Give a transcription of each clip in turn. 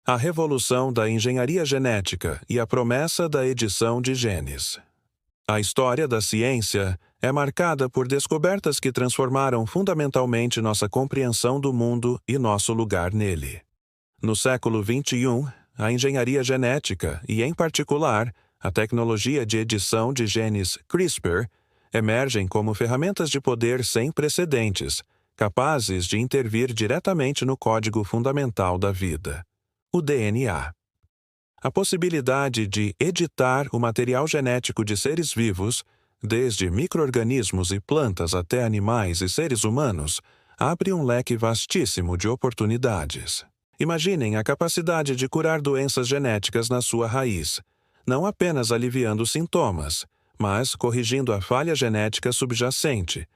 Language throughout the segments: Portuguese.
A revolução da engenharia genética e a promessa da edição de genes. A história da ciência é marcada por descobertas que transformaram fundamentalmente nossa compreensão do mundo e nosso lugar nele. No século XXI, a engenharia genética e, em particular, a tecnologia de edição de genes CRISPR emergem como ferramentas de poder sem precedentes, capazes de intervir diretamente no código fundamental da vida, o DNA. A possibilidade de editar o material genético de seres vivos, desde micro-organismos e plantas até animais e seres humanos, abre um leque vastíssimo de oportunidades. Imaginem a capacidade de curar doenças genéticas na sua raiz, não apenas aliviando sintomas, mas corrigindo a falha genética subjacente.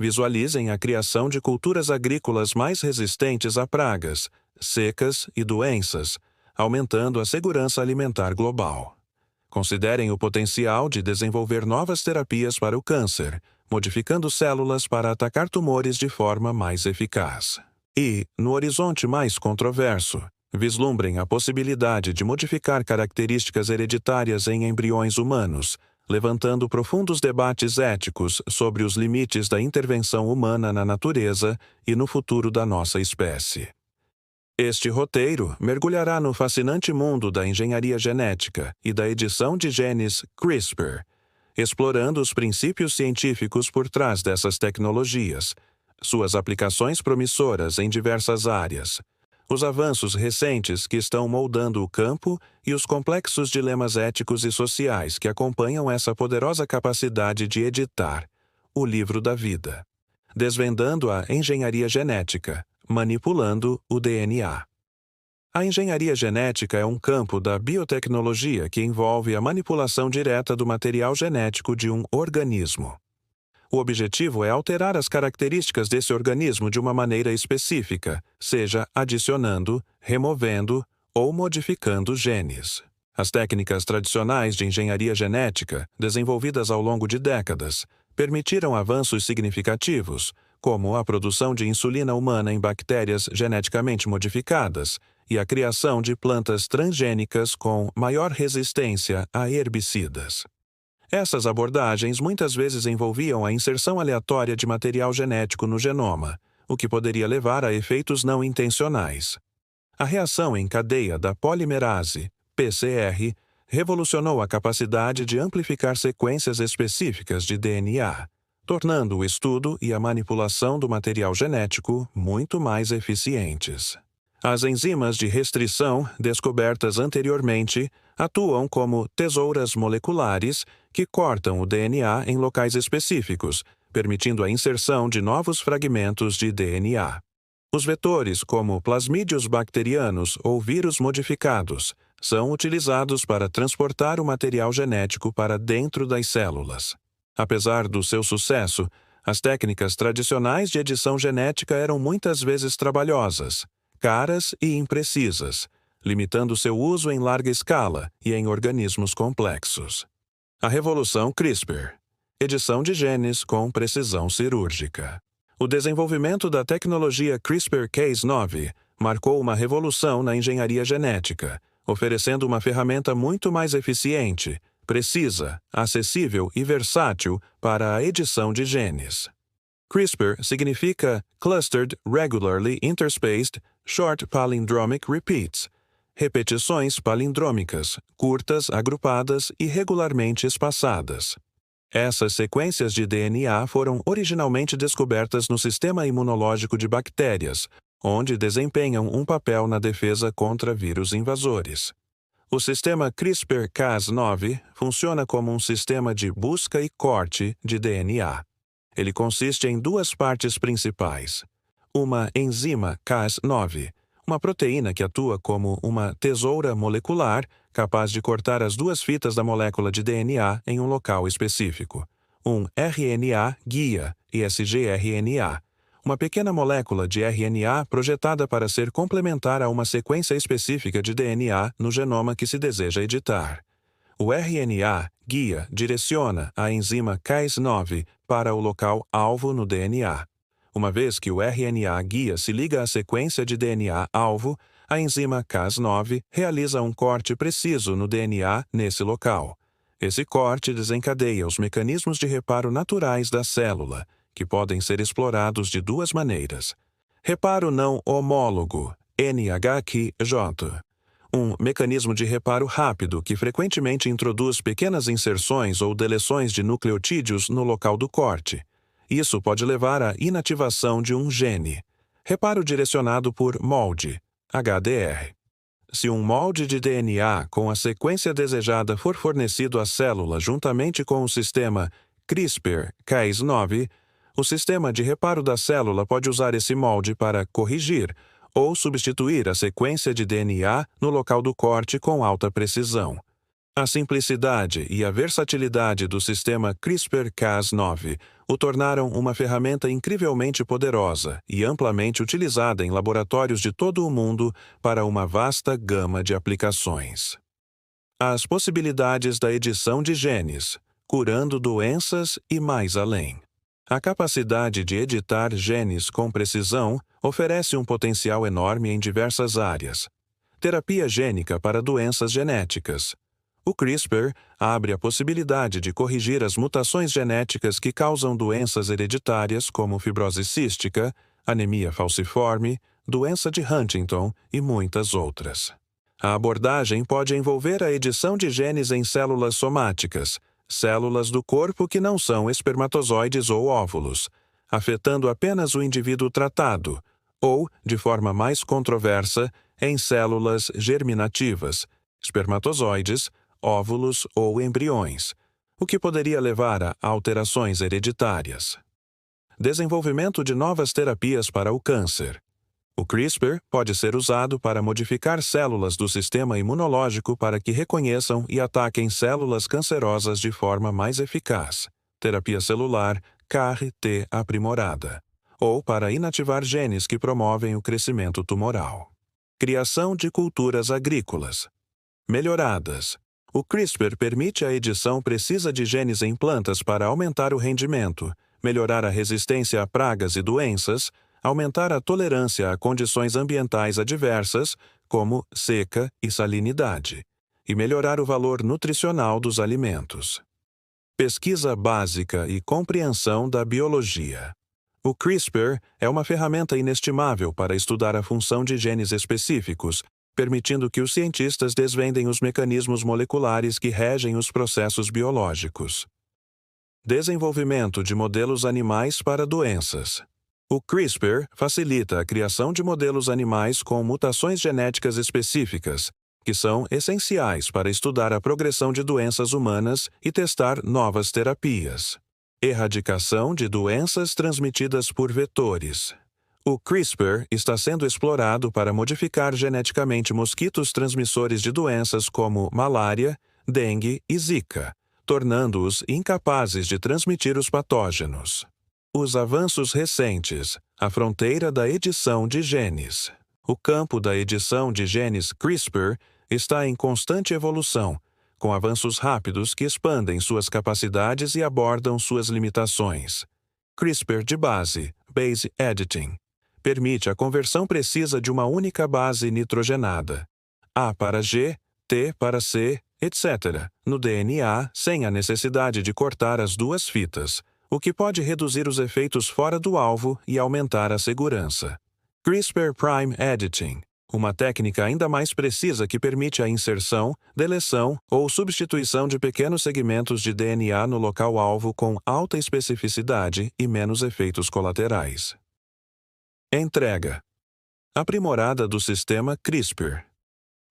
Visualizem a criação de culturas agrícolas mais resistentes a pragas, secas e doenças, aumentando a segurança alimentar global. Considerem o potencial de desenvolver novas terapias para o câncer, modificando células para atacar tumores de forma mais eficaz. E, no horizonte mais controverso, vislumbrem a possibilidade de modificar características hereditárias em embriões humanos, levantando profundos debates éticos sobre os limites da intervenção humana na natureza e no futuro da nossa espécie. Este roteiro mergulhará no fascinante mundo da engenharia genética e da edição de genes CRISPR, explorando os princípios científicos por trás dessas tecnologias, suas aplicações promissoras em diversas áreas, os avanços recentes que estão moldando o campo e os complexos dilemas éticos e sociais que acompanham essa poderosa capacidade de editar o livro da vida, desvendando a engenharia genética, manipulando o DNA. A engenharia genética é um campo da biotecnologia que envolve a manipulação direta do material genético de um organismo. O objetivo é alterar as características desse organismo de uma maneira específica, seja adicionando, removendo ou modificando genes. As técnicas tradicionais de engenharia genética, desenvolvidas ao longo de décadas, permitiram avanços significativos, como a produção de insulina humana em bactérias geneticamente modificadas e a criação de plantas transgênicas com maior resistência a herbicidas. Essas abordagens muitas vezes envolviam a inserção aleatória de material genético no genoma, o que poderia levar a efeitos não intencionais. A reação em cadeia da polimerase, PCR, revolucionou a capacidade de amplificar sequências específicas de DNA, tornando o estudo e a manipulação do material genético muito mais eficientes. As enzimas de restrição, descobertas anteriormente, atuam como tesouras moleculares que cortam o DNA em locais específicos, permitindo a inserção de novos fragmentos de DNA. Os vetores, como plasmídios bacterianos ou vírus modificados, são utilizados para transportar o material genético para dentro das células. Apesar do seu sucesso, as técnicas tradicionais de edição genética eram muitas vezes trabalhosas, caras e imprecisas, limitando seu uso em larga escala e em organismos complexos. A revolução CRISPR, edição de genes com precisão cirúrgica. O desenvolvimento da tecnologia CRISPR-Cas9 marcou uma revolução na engenharia genética, oferecendo uma ferramenta muito mais eficiente, precisa, acessível e versátil para a edição de genes. CRISPR significa Clustered Regularly Interspaced Short Palindromic Repeats, repetições palindrômicas, curtas, agrupadas e regularmente espaçadas. Essas sequências de DNA foram originalmente descobertas no sistema imunológico de bactérias, onde desempenham um papel na defesa contra vírus invasores. O sistema CRISPR-Cas9 funciona como um sistema de busca e corte de DNA. Ele consiste em duas partes principais. Uma enzima Cas9, uma proteína que atua como uma tesoura molecular capaz de cortar as duas fitas da molécula de DNA em um local específico. Um RNA guia, sgRNA, uma pequena molécula de RNA projetada para ser complementar a uma sequência específica de DNA no genoma que se deseja editar. O RNA guia direciona a enzima Cas9 para o local alvo no DNA. Uma vez que o RNA guia se liga à sequência de DNA alvo, A enzima Cas9 realiza um corte preciso no DNA nesse local. Esse corte desencadeia os mecanismos de reparo naturais da célula, que podem ser explorados de duas maneiras. Reparo não homólogo, NHQ-J. Um mecanismo de reparo rápido que frequentemente introduz pequenas inserções ou deleções de nucleotídeos no local do corte. Isso pode levar à inativação de um gene. Reparo direcionado por molde, HDR. Se um molde de DNA com a sequência desejada for fornecido à célula juntamente com o sistema CRISPR-Cas9, o sistema de reparo da célula pode usar esse molde para corrigir ou substituir a sequência de DNA no local do corte com alta precisão. A simplicidade e a versatilidade do sistema CRISPR-Cas9 o tornaram uma ferramenta incrivelmente poderosa e amplamente utilizada em laboratórios de todo o mundo para uma vasta gama de aplicações. As possibilidades da edição de genes, curando doenças e mais além. A capacidade de editar genes com precisão oferece um potencial enorme em diversas áreas. Terapia gênica para doenças genéticas. O CRISPR abre a possibilidade de corrigir as mutações genéticas que causam doenças hereditárias como fibrose cística, anemia falciforme, doença de Huntington e muitas outras. A abordagem pode envolver a edição de genes em células somáticas, células do corpo que não são espermatozoides ou óvulos, afetando apenas o indivíduo tratado, ou, de forma mais controversa, em células germinativas, espermatozoides, óvulos ou embriões, o que poderia levar a alterações hereditárias. Desenvolvimento de novas terapias para o câncer. O CRISPR pode ser usado para modificar células do sistema imunológico para que reconheçam e ataquem células cancerosas de forma mais eficaz. Terapia celular CAR-T aprimorada. Ou para inativar genes que promovem o crescimento tumoral. Criação de culturas agrícolas. Melhoradas. O CRISPR permite a edição precisa de genes em plantas para aumentar o rendimento, melhorar a resistência a pragas e doenças, aumentar a tolerância a condições ambientais adversas, como seca e salinidade, e melhorar o valor nutricional dos alimentos. Pesquisa básica e compreensão da biologia. O CRISPR é uma ferramenta inestimável para estudar a função de genes específicos, permitindo que os cientistas desvendem os mecanismos moleculares que regem os processos biológicos. Desenvolvimento de modelos animais para doenças. O CRISPR facilita a criação de modelos animais com mutações genéticas específicas, que são essenciais para estudar a progressão de doenças humanas e testar novas terapias. Erradicação de doenças transmitidas por vetores. O CRISPR está sendo explorado para modificar geneticamente mosquitos transmissores de doenças como malária, dengue e zika, tornando-os incapazes de transmitir os patógenos. Os avanços recentes, a fronteira da edição de genes. O campo da edição de genes CRISPR está em constante evolução, com avanços rápidos que expandem suas capacidades e abordam suas limitações. CRISPR de base, Base Editing, permite a conversão precisa de uma única base nitrogenada, A para G, T para C, etc., no DNA sem a necessidade de cortar as duas fitas, o que pode reduzir os efeitos fora do alvo e aumentar a segurança. CRISPR Prime Editing, uma técnica ainda mais precisa que permite a inserção, deleção ou substituição de pequenos segmentos de DNA no local-alvo com alta especificidade e menos efeitos colaterais. Entrega aprimorada do sistema CRISPR.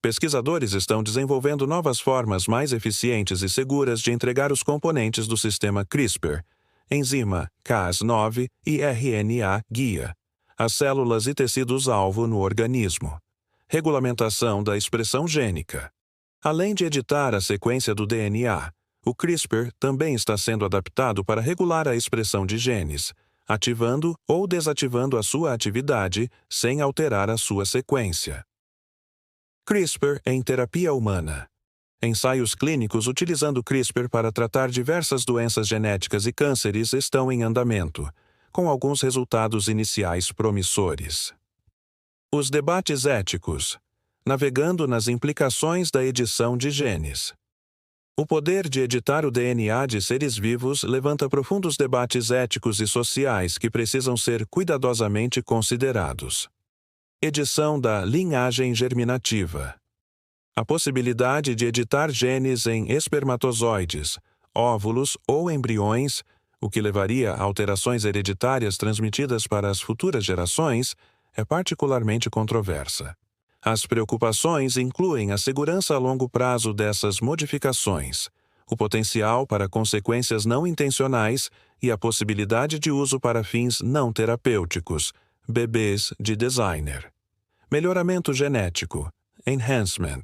Pesquisadores estão desenvolvendo novas formas mais eficientes e seguras de entregar os componentes do sistema CRISPR, enzima Cas9 e RNA guia, as células e tecidos-alvo no organismo. Regulamentação da expressão gênica. Além de editar a sequência do DNA, o CRISPR também está sendo adaptado para regular a expressão de genes, ativando ou desativando a sua atividade sem alterar a sua sequência. CRISPR em terapia humana. Ensaios clínicos utilizando CRISPR para tratar diversas doenças genéticas e cânceres estão em andamento, com alguns resultados iniciais promissores. Os debates éticos. Navegando nas implicações da edição de genes. O poder de editar o DNA de seres vivos levanta profundos debates éticos e sociais que precisam ser cuidadosamente considerados. Edição da linhagem germinativa. A possibilidade de editar genes em espermatozoides, óvulos ou embriões, o que levaria a alterações hereditárias transmitidas para as futuras gerações, é particularmente controversa. As preocupações incluem a segurança a longo prazo dessas modificações, o potencial para consequências não intencionais e a possibilidade de uso para fins não terapêuticos, bebês de designer. Melhoramento genético, enhancement.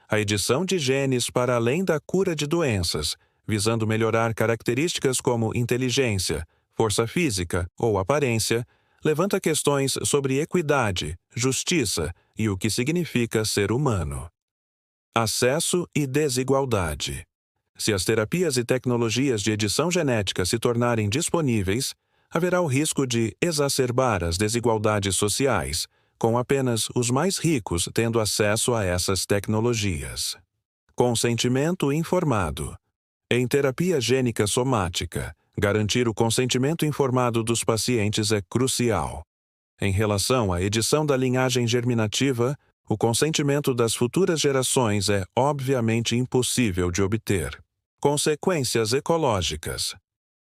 A edição de genes para além da cura de doenças, visando melhorar características como inteligência, força física ou aparência, levanta questões sobre equidade, justiça e o que significa ser humano. Acesso e desigualdade. Se as terapias e tecnologias de edição genética se tornarem disponíveis, haverá o risco de exacerbar as desigualdades sociais, com apenas os mais ricos tendo acesso a essas tecnologias. Consentimento informado. Em terapia gênica somática, garantir o consentimento informado dos pacientes é crucial. Em relação à edição da linhagem germinativa, o consentimento das futuras gerações é obviamente impossível de obter. Consequências ecológicas.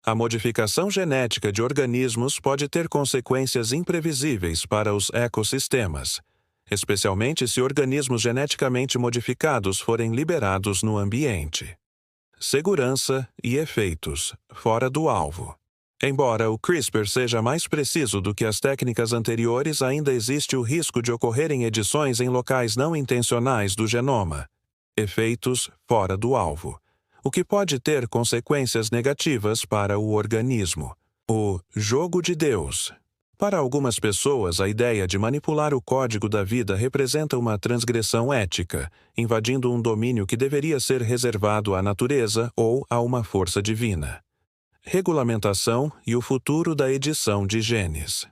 A modificação genética de organismos pode ter consequências imprevisíveis para os ecossistemas, especialmente se organismos geneticamente modificados forem liberados no ambiente. Segurança e efeitos, fora do alvo. Embora o CRISPR seja mais preciso do que as técnicas anteriores, ainda existe o risco de ocorrerem edições em locais não intencionais do genoma. Efeitos fora do alvo, o que pode ter consequências negativas para o organismo. O jogo de Deus. Para algumas pessoas, a ideia de manipular o código da vida representa uma transgressão ética, invadindo um domínio que deveria ser reservado à natureza ou a uma força divina. Regulamentação e o futuro da edição de genes.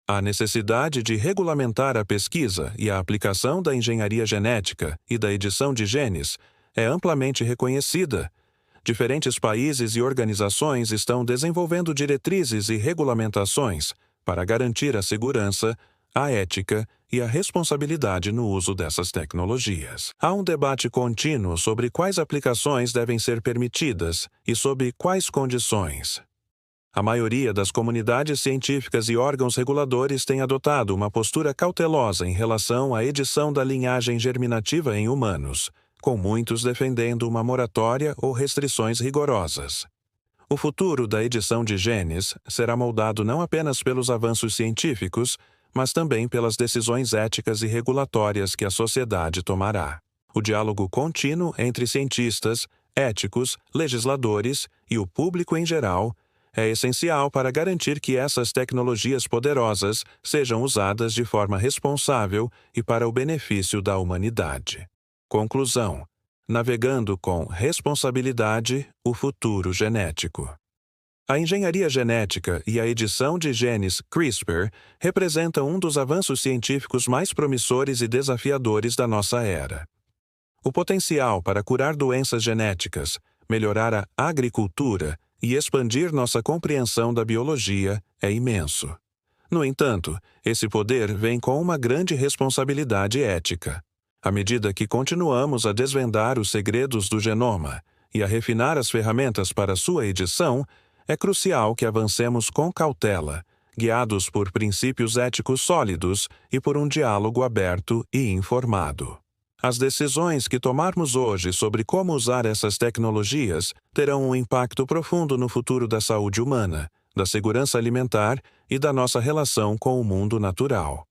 A necessidade de regulamentar a pesquisa e a aplicação da engenharia genética e da edição de genes é amplamente reconhecida. Diferentes países e organizações estão desenvolvendo diretrizes e regulamentações para garantir a segurança, a ética e a responsabilidade no uso dessas tecnologias. Há um debate contínuo sobre quais aplicações devem ser permitidas e sob quais condições. A maioria das comunidades científicas e órgãos reguladores tem adotado uma postura cautelosa em relação à edição da linhagem germinativa em humanos, com muitos defendendo uma moratória ou restrições rigorosas. O futuro da edição de genes será moldado não apenas pelos avanços científicos, mas também pelas decisões éticas e regulatórias que a sociedade tomará. O diálogo contínuo entre cientistas, éticos, legisladores e o público em geral é essencial para garantir que essas tecnologias poderosas sejam usadas de forma responsável e para o benefício da humanidade. Conclusão: navegando com responsabilidade o futuro genético. A engenharia genética e a edição de genes CRISPR representam um dos avanços científicos mais promissores e desafiadores da nossa era. O potencial para curar doenças genéticas, melhorar a agricultura e expandir nossa compreensão da biologia é imenso. No entanto, esse poder vem com uma grande responsabilidade ética. À medida que continuamos a desvendar os segredos do genoma e a refinar as ferramentas para sua edição, é crucial que avancemos com cautela, guiados por princípios éticos sólidos e por um diálogo aberto e informado. As decisões que tomarmos hoje sobre como usar essas tecnologias terão um impacto profundo no futuro da saúde humana, da segurança alimentar e da nossa relação com o mundo natural.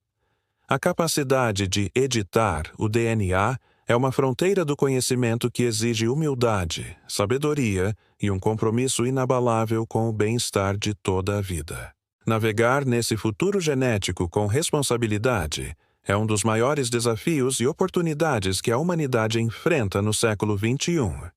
A capacidade de editar o DNA é uma fronteira do conhecimento que exige humildade, sabedoria e um compromisso inabalável com o bem-estar de toda a vida. Navegar nesse futuro genético com responsabilidade é um dos maiores desafios e oportunidades que a humanidade enfrenta no século XXI.